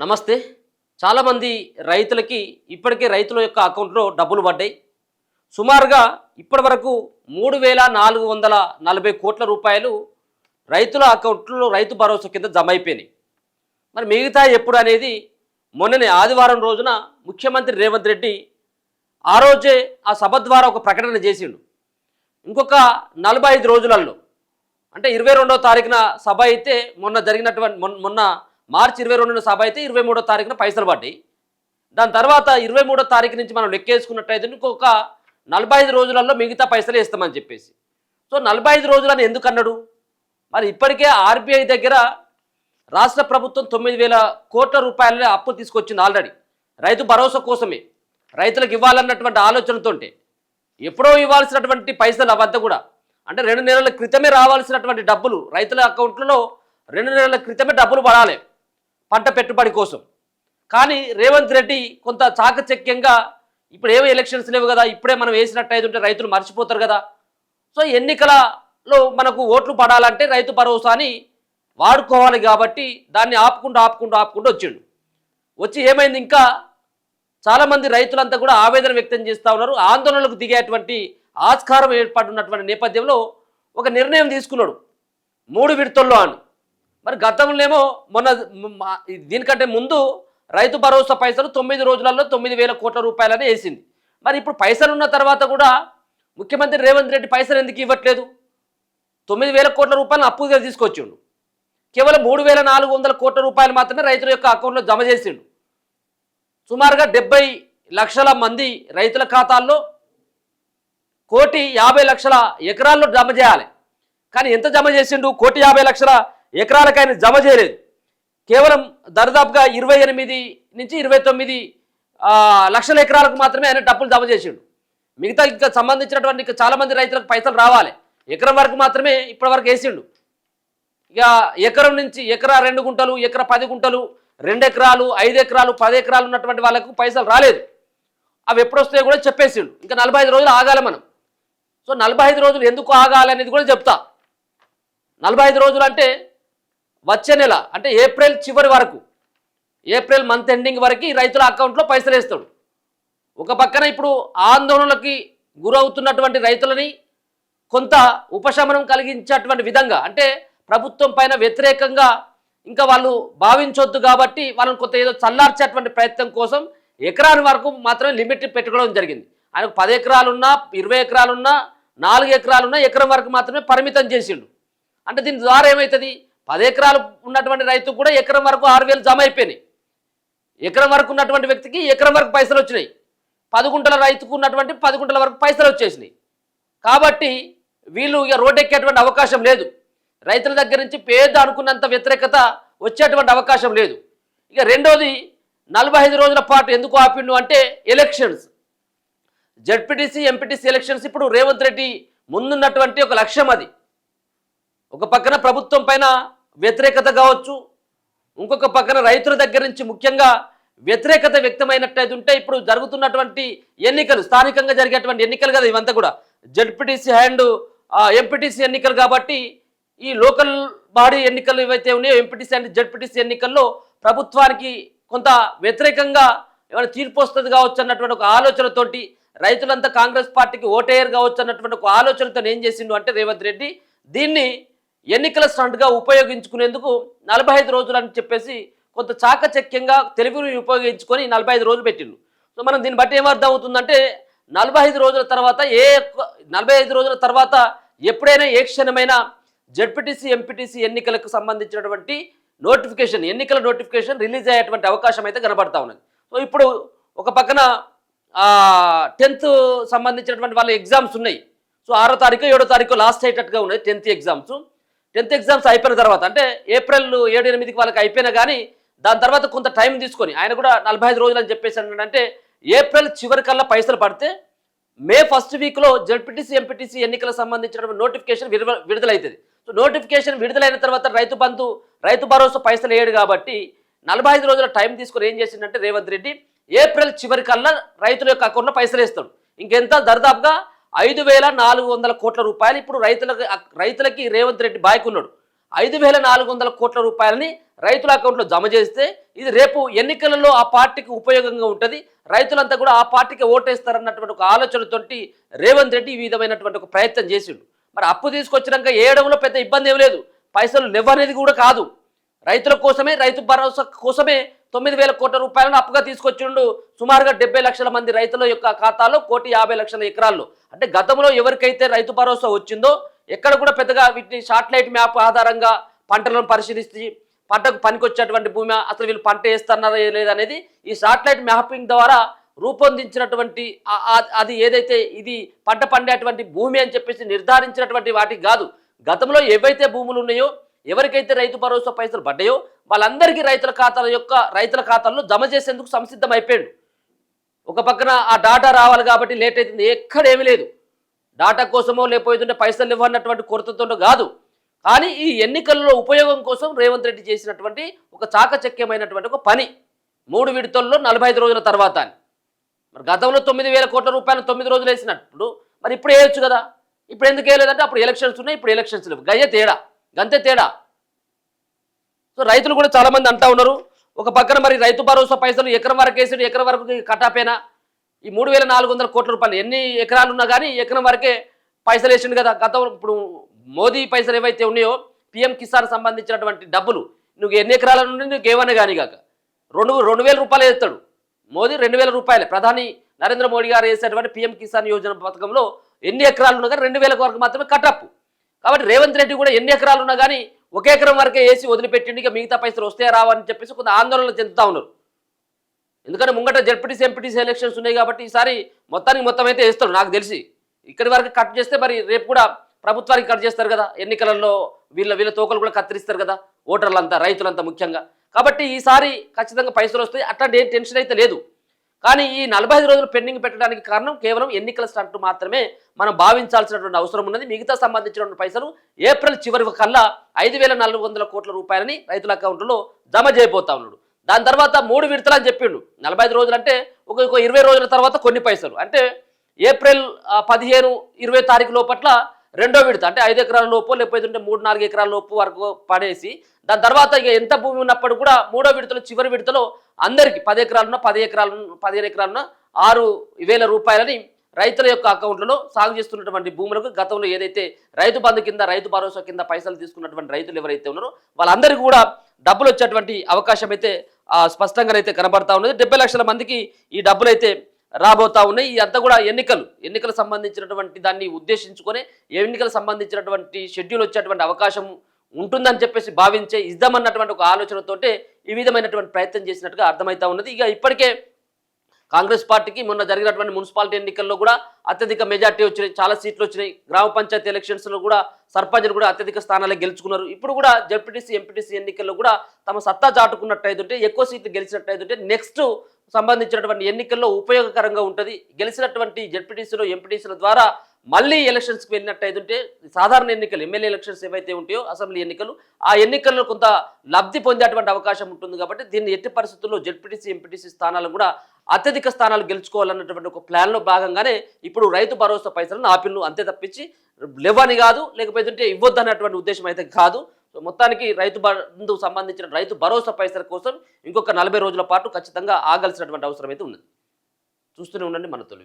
నమస్తే. చాలామంది రైతులకి ఇప్పటికే రైతుల యొక్క అకౌంట్లో డబ్బులు పడ్డాయి. సుమారుగా ఇప్పటి వరకు 3,440 కోట్ల రూపాయలు రైతుల అకౌంట్లో రైతు భరోసా కింద జమ అయిపోయినాయి. మరి మిగతా ఎప్పుడు అనేది మొన్ననే ఆదివారం రోజున ముఖ్యమంత్రి రేవంత్ రెడ్డి ఆ రోజే ఆ సభ ద్వారా ఒక ప్రకటన చేసిండు. ఇంకొక 45 రోజులలో అంటే 22వ తారీఖున సభ అయితే మొన్న జరిగినటువంటి మొన్న మార్చి 22న సభ అయితే 23వ తారీఖున పైసలు పడ్డాయి. దాని తర్వాత 23వ తారీఖు నుంచి మనం లెక్కేసుకున్నట్టయితే ఇంకొక 45 రోజులలో మిగతా పైసలు ఇస్తామని చెప్పేసి. సో 45 రోజులని ఎందుకు అన్నాడు? మరి ఇప్పటికే ఆర్బీఐ దగ్గర రాష్ట్ర ప్రభుత్వం 9,000 కోట్ల రూపాయల అప్పు తీసుకొచ్చింది ఆల్రెడీ రైతు భరోసా కోసమే, రైతులకు ఇవ్వాలన్నటువంటి ఆలోచనతోటే. ఎప్పుడో ఇవ్వాల్సినటువంటి పైసలు అవంతా కూడా అంటే 2 నెలల క్రితమే రావాల్సినటువంటి డబ్బులు రైతుల అకౌంట్లలో 2 నెలల క్రితమే డబ్బులు పడాలి పంట పెట్టుబడి కోసం. కానీ రేవంత్ రెడ్డి కొంత చాకచక్యంగా ఇప్పుడు ఏవో ఎలక్షన్స్ లేవు కదా, ఇప్పుడే మనం వేసినట్టయితే ఉంటే రైతులు మర్చిపోతారు కదా, సో ఎన్నికలలో మనకు ఓట్లు పడాలంటే రైతు భరోసాని వాడుకోవాలి కాబట్టి దాన్ని ఆపుకుంటూ వచ్చిండు. వచ్చి ఏమైంది, ఇంకా చాలామంది రైతులంతా కూడా ఆవేదన వ్యక్తం చేస్తూ ఉన్నారు. ఆందోళనలకు దిగేటువంటి ఆస్కారం ఏర్పడున్నటువంటి నేపథ్యంలో ఒక నిర్ణయం తీసుకున్నాడు 3 విడతల్లో అని. మరి గతంలోనేమో మొన్న దీనికంటే ముందు రైతు భరోసా పైసలు 9 రోజులలో 9,000 కోట్ల రూపాయలని వేసింది. మరి ఇప్పుడు పైసలు ఉన్న తర్వాత కూడా ముఖ్యమంత్రి రేవంత్ రెడ్డి పైసలు ఎందుకు ఇవ్వట్లేదు? 9,000 కోట్ల రూపాయలను అప్పుగా తీసుకొచ్చిండు. కేవలం 3,400 కోట్ల రూపాయలు మాత్రమే రైతుల యొక్క అకౌంట్లో జమ చేసిండు. సుమారుగా 70 లక్షల మంది రైతుల ఖాతాల్లో 1,50,00,000 ఎకరాల్లో జమ చేయాలి. కానీ ఎంత జమ చేసిండు? 1,50,00,000 ఎకరాలకు ఆయన జమ చేయలేదు. కేవలం దరిదాపుగా 28 నుంచి 29 లక్షల ఎకరాలకు మాత్రమే ఆయన డబ్బులు జమ చేసిండు. మిగతా ఇంకా సంబంధించినటువంటి ఇంకా చాలామంది రైతులకు పైసలు రావాలి. ఎకరం వరకు మాత్రమే ఇప్పటి వరకు వేసిండు. ఇక ఎకరం నుంచి ఎకరా 2 గుంటలు, ఎకరా 10 గుంటలు, 2 ఎకరాలు, 5 ఎకరాలు, 10 ఎకరాలు ఉన్నటువంటి వాళ్ళకు పైసలు రాలేదు. అవి ఎప్పుడు వస్తాయో కూడా చెప్పేసిండు. ఇంకా 45 రోజులు ఆగాలి మనం. సో 45 రోజులు ఎందుకు ఆగాలి అనేది కూడా చెప్తా. 45 రోజులు అంటే వచ్చే నెల అంటే ఏప్రిల్ చివరి వరకు, ఏప్రిల్ మంత్ ఎండింగ్ వరకు రైతుల అకౌంట్లో పైసలు వేస్తాడు. ఒక పక్కన ఇప్పుడు ఆందోళనలకి గురవుతున్నటువంటి రైతులని కొంత ఉపశమనం కలిగించేటువంటి విధంగా అంటే ప్రభుత్వం పైన వ్యతిరేకంగా ఇంకా వాళ్ళు భావించొద్దు కాబట్టి వాళ్ళని కొంత ఏదో చల్లార్చేటువంటి ప్రయత్నం కోసం ఎకరాని వరకు మాత్రమే లిమిట్ పెట్టుకోవడం జరిగింది. ఆయనకు 10 ఎకరాలున్నా, 20 ఎకరాలున్నా, 4 ఎకరాలున్నా ఎకరం వరకు మాత్రమే పరిమితం చేసిండు. అంటే దీని ద్వారా ఏమవుతుంది, 10 ఎకరాలు ఉన్నటువంటి రైతుకు కూడా ఎకరం వరకు 6,000 జమ అయిపోయినాయి. ఎకరం వరకు ఉన్నటువంటి వ్యక్తికి ఎకరం వరకు పైసలు వచ్చినాయి. 10 గుంటల రైతుకు ఉన్నటువంటి 10 గుంటల వరకు పైసలు వచ్చేసినాయి. కాబట్టి వీళ్ళు ఇక రోడ్డెక్కేటువంటి అవకాశం లేదు. రైతుల దగ్గర నుంచి పేద అనుకున్నంత వ్యతిరేకత వచ్చేటువంటి అవకాశం లేదు. ఇక రెండోది 45 రోజుల పాటు ఎందుకు ఆపిండు అంటే ఎలక్షన్స్, జడ్పీటీసీ ఎంపీటీసీ ఎలక్షన్స్. ఇప్పుడు రేవంత్ రెడ్డి ముందున్నటువంటి ఒక లక్ష్యం అది. ఒక పక్కన ప్రభుత్వం పైన వ్యతిరేకత కావచ్చు, ఇంకొక పక్కన రైతుల దగ్గర నుంచి ముఖ్యంగా వ్యతిరేకత వ్యక్తమైనట్టయితే ఉంటే ఇప్పుడు జరుగుతున్నటువంటి ఎన్నికలు స్థానికంగా జరిగేటువంటి ఎన్నికలు కదా ఇవంతా కూడా, జడ్పీటీసీ అండ్ ఎంపీటీసీ ఎన్నికలు. కాబట్టి ఈ లోకల్ బాడీ ఎన్నికలు ఏవైతే ఉన్నాయో ఎంపీటీసీ అండ్ జడ్పీటీసీ ఎన్నికల్లో ప్రభుత్వానికి కొంత వ్యతిరేకంగా ఏమైనా తీర్పు వస్తుంది కావచ్చు అన్నటువంటి ఒక ఆలోచనతోటి రైతులంతా కాంగ్రెస్ పార్టీకి ఓటేయర్ కావచ్చు అన్నటువంటి ఒక ఆలోచనతో ఏం చేసిండు అంటే రేవంత్ రెడ్డి దీన్ని ఎన్నికల స్టంట్గా ఉపయోగించుకునేందుకు 45 రోజులు అని చెప్పేసి కొంత చాకచక్యంగా తెలివిని ఉపయోగించుకొని 45 రోజులు పెట్టిండు. సో మనం దీన్ని బట్టి ఏమర్థం అవుతుందంటే 45 రోజుల తర్వాత 45 రోజుల తర్వాత ఎప్పుడైనా ఏ క్షణమైనా జడ్పీటీసీ ఎంపీటీసీ ఎన్నికలకు సంబంధించినటువంటి నోటిఫికేషన్, ఎన్నికల నోటిఫికేషన్ రిలీజ్ అయ్యేటువంటి అవకాశం అయితే కనబడతా ఉన్నది. సో ఇప్పుడు ఒక పక్కన 10th సంబంధించినటువంటి వాళ్ళ ఎగ్జామ్స్ ఉన్నాయి. సో 6వ తారీఖు 7వ తారీఖు లాస్ట్ అయ్యేటట్టుగా ఉన్నాయి 10th ఎగ్జామ్స్. 10th ఎగ్జామ్స్ అయిపోయిన తర్వాత అంటే ఏప్రిల్ 7-8కి వాళ్ళకి అయిపోయినా కానీ దాని తర్వాత కొంత టైం తీసుకొని ఆయన కూడా 45 రోజులు అని చెప్పేసి అంటే ఏప్రిల్ చివరికల్లా పైసలు పడితే మే ఫస్ట్ వీక్లో జడ్పీటీసీ ఎంపీటీసీ ఎన్నికలకు సంబంధించిన నోటిఫికేషన్ విడుదలవుతుంది. సో నోటిఫికేషన్ విడుదలైన తర్వాత రైతు బంధు, రైతు భరోసా పైసలు వేయడు కాబట్టి 45 రోజుల టైం తీసుకొని ఏం చేసిందంటే రేవంత్ రెడ్డి ఏప్రిల్ చివరికల్లా రైతుల యొక్క అకౌంట్లో పైసలు వేస్తాడు. ఇంకెంత దరిదాపుగా 5,400 కోట్ల రూపాయలు ఇప్పుడు రైతులకి రేవంత్ రెడ్డి బాయ్కున్నాడు. 5,400 కోట్ల రూపాయలని రైతుల అకౌంట్లో జమ చేస్తే ఇది రేపు ఎన్నికలలో ఆ పార్టీకి ఉపయోగంగా ఉంటుంది, రైతులంతా కూడా ఆ పార్టీకి ఓటేస్తారన్నటువంటి ఒక ఆలోచనతోటి రేవంత్ రెడ్డి ఈ విధమైనటువంటి ఒక ప్రయత్నం చేసిండు. మరి అప్పు తీసుకొచ్చినాక వేయడంలో పెద్ద ఇబ్బంది ఏం లేదు, పైసలు లేవనేది కూడా కాదు. రైతుల కోసమే, రైతు భరోసా కోసమే 9,000 కోట్ల రూపాయలను అప్పుగా తీసుకొచ్చిండు. సుమారుగా 70 లక్షల మంది రైతుల యొక్క ఖాతాలో 1,50,00,000 ఎకరాల్లో. అంటే గతంలో ఎవరికైతే రైతు భరోసా వచ్చిందో ఎక్కడ కూడా పెద్దగా వీటిని శాటిలైట్ మ్యాప్ ఆధారంగా పంటలను పరిశీలిస్తే పంటకు పనికొచ్చేటువంటి భూమి, అసలు వీళ్ళు పంట వేస్తున్నారా లేదనేది ఈ శాటిలైట్ మ్యాపింగ్ ద్వారా రూపొందించినటువంటి అది ఏదైతే ఇది పంట పండేటువంటి భూమి అని చెప్పేసి నిర్ధారించినటువంటి వాటికి కాదు. గతంలో ఏవైతే భూములు ఉన్నాయో, ఎవరికైతే రైతు భరోసా పైసలు పడ్డాయో వాళ్ళందరికీ రైతుల ఖాతాల్లో జమ చేసేందుకు సంసిద్ధం అయిపోయాడు. ఒక పక్కన ఆ డాటా రావాలి కాబట్టి లేట్ అవుతుంది, ఎక్కడేమీ లేదు. డాటా కోసమో లేకపోతుంటే పైసలు ఇవ్వన్నటువంటి కొరతతో కాదు, కానీ ఈ ఎన్నికల్లో ఉపయోగం కోసం రేవంత్ రెడ్డి చేసినటువంటి ఒక చాకచక్యమైనటువంటి ఒక పని. 3 విడతల్లో 45 రోజుల తర్వాత అని. మరి గతంలో 9,000 కోట్ల రూపాయలు 9 రోజులు వేసినప్పుడు మరి ఇప్పుడు వేయొచ్చు కదా. ఇప్పుడు ఎందుకు వేయలేదంటే అప్పుడు ఎలక్షన్స్ ఉన్నాయి, ఇప్పుడు ఎలక్షన్స్ లేవు, గంతే తేడా. సో రైతులు కూడా చాలామంది అంటా ఉన్నారు, ఒక పక్కన మరి రైతు భరోసా పైసలు ఎకరం వరకు వేసాడు, ఎకరం వరకు కటాపేనా, ఈ 3,400 కోట్ల రూపాయలు ఎన్ని ఎకరాలు ఉన్నా కానీ ఎకరం వరకే పైసలు వేసిండు కదా. గతంలో ఇప్పుడు మోదీ పైసలు ఏవైతే ఉన్నాయో పిఎం కిసాన్ సంబంధించినటువంటి డబ్బులు నువ్వు ఎన్ని ఎకరాల నుండి నువ్వు ఏమన్నా కానీ కాక 2,000 రూపాయలు వేస్తాడు మోదీ, 2,000 రూపాయలే. ప్రధాని నరేంద్ర మోడీ గారు వేసేటువంటి పిఎం కిసాన్ యోజన పథకంలో ఎన్ని ఎకరాలు ఉన్నా కానీ 2,000 వరకు మాత్రమే కటప్. కాబట్టి రేవంత్ రెడ్డి కూడా ఎన్ని ఎకరాలు ఉన్నా కానీ ఒక ఎకరం వరకే వేసి వదిలిపెట్టిండి, ఇక మిగతా పైసలు వస్తాయా రావని చెప్పేసి కొంత ఆందోళన చెందుతూ ఉన్నారు. ఎందుకంటే ముంగట జెడ్పీటీసీ ఎంపీటీసీ ఎలక్షన్స్ ఉన్నాయి కాబట్టి ఈసారి మొత్తం అయితే వేస్తాడు నాకు తెలిసి. ఇక్కడి వరకు కట్ చేస్తే మరి రేపు కూడా ప్రభుత్వానికి కట్ చేస్తారు కదా, ఎన్నికలలో వీళ్ళ తోకలు కూడా కత్తిరిస్తారు కదా ఓటర్లంతా, రైతులంతా ముఖ్యంగా. కాబట్టి ఈసారి ఖచ్చితంగా పైసలు వస్తాయి, అట్లాంటి ఏం టెన్షన్ అయితే లేదు. కానీ ఈ 45 రోజులు పెండింగ్ పెట్టడానికి కారణం కేవలం ఎన్నికల స్టంట్ మాత్రమే మనం భావించాల్సినటువంటి అవసరం ఉన్నది. మిగతా సంబంధించినటువంటి పైసలు ఏప్రిల్ చివరి కల్లా 5,400 కోట్ల రూపాయలని రైతుల అకౌంట్లో జమ చేయబోతా ఉన్నాడు. దాని తర్వాత 3 విడతలు అని చెప్పిండు. 45 రోజులు అంటే ఒక 20 రోజుల తర్వాత కొన్ని పైసలు, అంటే ఏప్రిల్ 15, 20 తారీఖు లోపట్ల రెండో విడత, అంటే 5 ఎకరాల లోపు లేకపోతే 3-4 ఎకరాల లోపు వరకు పడేసి దాని తర్వాత ఇక ఎంత భూమి ఉన్నప్పుడు కూడా మూడో విడతలో చివరి విడతలో అందరికీ 10 ఎకరాలున్నా 15 ఎకరాలున్నా 6,000 రూపాయలని రైతుల యొక్క అకౌంట్లలో సాగు చేస్తున్నటువంటి భూములకు గతంలో ఏదైతే రైతు బంధు కింద, రైతు భరోసా కింద పైసలు తీసుకున్నటువంటి రైతులు ఎవరైతే ఉన్నారో వాళ్ళందరికీ కూడా డబ్బులు వచ్చేటువంటి అవకాశం అయితే స్పష్టంగా అయితే కనబడతా ఉన్నది. 70 లక్షల మందికి ఈ డబ్బులు అయితే రాబోతా ఉన్నాయి. ఇదంతా కూడా ఎన్నికలు సంబంధించినటువంటి దాన్ని ఉద్దేశించుకొని ఎన్నికలకు సంబంధించినటువంటి షెడ్యూల్ వచ్చేటువంటి అవకాశం ఉంటుందని చెప్పేసి భావించే ఇద్దామన్నటువంటి ఒక ఆలోచనతోటే ఈ విధమైనటువంటి ప్రయత్నం చేసినట్టుగా అర్థమవుతా ఉన్నది. ఇక ఇప్పటికే కాంగ్రెస్ పార్టీకి మొన్న జరిగినటువంటి మున్సిపాలిటీ ఎన్నికల్లో కూడా అత్యధిక మెజార్టీ వచ్చినాయి, చాలా సీట్లు వచ్చినాయి. గ్రామ పంచాయతీ ఎలక్షన్స్లో కూడా సర్పంచ్లు కూడా అత్యధిక స్థానాలు గెలుచుకున్నారు. ఇప్పుడు కూడా జెడ్పీటీసీ ఎంపీటీసీ ఎన్నికల్లో కూడా తమ సత్తా చాటుకున్నట్టయితుంటే, ఎక్కువ సీట్లు గెలిచినట్టయితుంటే నెక్స్ట్ సంబంధించినటువంటి ఎన్నికల్లో ఉపయోగకరంగా ఉంటుంది. గెలిచినటువంటి జెడ్పీటీసీలో ఎంపీటీసీల ద్వారా మళ్ళీ ఎలక్షన్స్కి వెళ్ళినట్టయితుంటే సాధారణ ఎన్నికలు, ఎమ్మెల్యే ఎలక్షన్స్ ఏవైతే ఉంటాయో అసెంబ్లీ ఎన్నికలు, ఆ ఎన్నికల్లో కొంత లబ్ధి పొందేటువంటి అవకాశం ఉంటుంది. కాబట్టి దీన్ని ఎట్టి పరిస్థితుల్లో జెడ్పీటీసీ ఎంపీటీసీ స్థానాలు కూడా అత్యధిక స్థానాలు గెలుచుకోవాలన్నటువంటి ఒక ప్లాన్లో భాగంగానే ఇప్పుడు రైతు భరోసా పైసలను ఆపిల్లు, అంతే తప్పించి లేవని కాదు, లేకపోతే ఇవ్వద్దు అన్నటువంటి ఉద్దేశం అయితే కాదు. సో మొత్తానికి రైతు బంధుకు సంబంధించిన రైతు భరోసా పైసల కోసం ఇంకొక 40 రోజుల పాటు ఖచ్చితంగా ఆగాల్సినటువంటి అవసరం అయితే ఉన్నది. చూస్తూనే ఉండండి మన తొలి.